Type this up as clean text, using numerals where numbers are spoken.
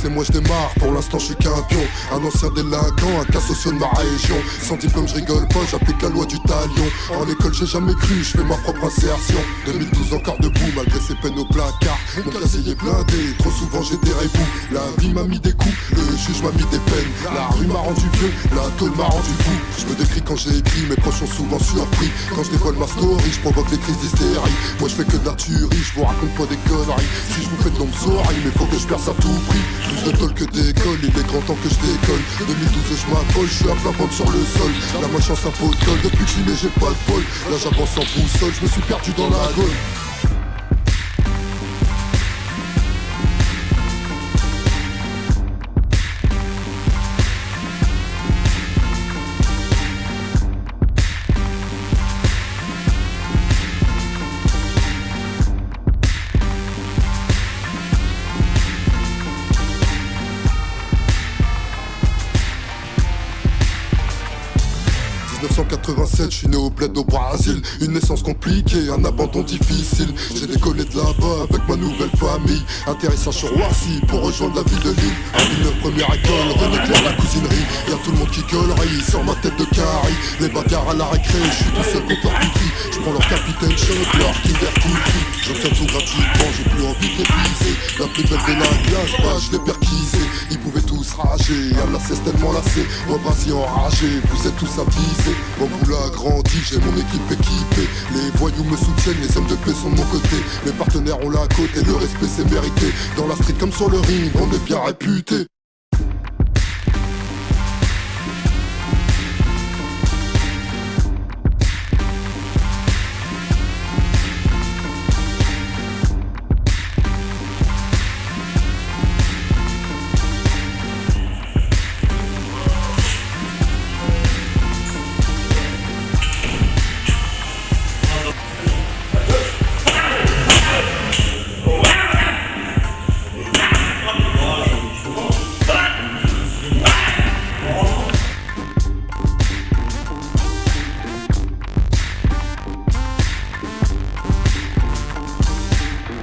c'est moi je démarre, pour l'instant je suis qu'un pion. Un ancien délinquant, un cas social de ma région. Sans diplôme je rigole pas, j'applique la loi du talion. En école j'ai jamais cru, je fais ma propre insertion. 2012 encore debout, malgré ces peines au placard. Mon casier est blindé, trop souvent j'ai des rébous. La vie m'a mis des coups, le juge m'a mis des peines. La rue m'a rendu vieux, la tôle m'a rendu fou. Je me décris quand j'ai écrit, mes proches sont souvent surpris. Quand je dévoile ma story, je provoque des crises d'hystérie. Moi je fais que de la tuerie, je vous raconte pas des conneries. Si je vous fais de l'ombre soirée, mais faut que je perce à tout prix. Plus de tôle que d'école, il est grand temps que je décolle. 2012 je m'affole, je suis à plat ventre sur le sol. La malchance un pot de colle, depuis que j'y mets j'ai pas de bol. Là j'avance en boussole, je me suis perdu dans la gaule. 1987, je suis né au bled au Brésil. Une naissance compliquée, un abandon difficile. J'ai décollé de là-bas avec ma nouvelle famille. Atterrissant sur Roissy pour rejoindre la ville de Lille. À Villeneuve, première école, René Clair, la cousinerie. Y'a tout le monde qui gueulerie sur ma tête de carré. Les bagarres à la récré, je suis tout seul contre leur putri. Je prends leur capitaine choc, leur Kinder Cookie. J'obtiens tout gratuitement, j'ai plus envie de les briser. La plus belle de la classe, bah je l'ai perquisé. Ils pouvaient tous rager, à la cesse tellement lassé. Moi si enragé, vous êtes tous avisés. Mon boule a grandi, j'ai mon équipe équipée. Les voyous me soutiennent, les hommes de paix sont de mon côté. Mes partenaires ont la côte et le respect c'est mérité. Dans la street comme sur le ring, on est bien réputé.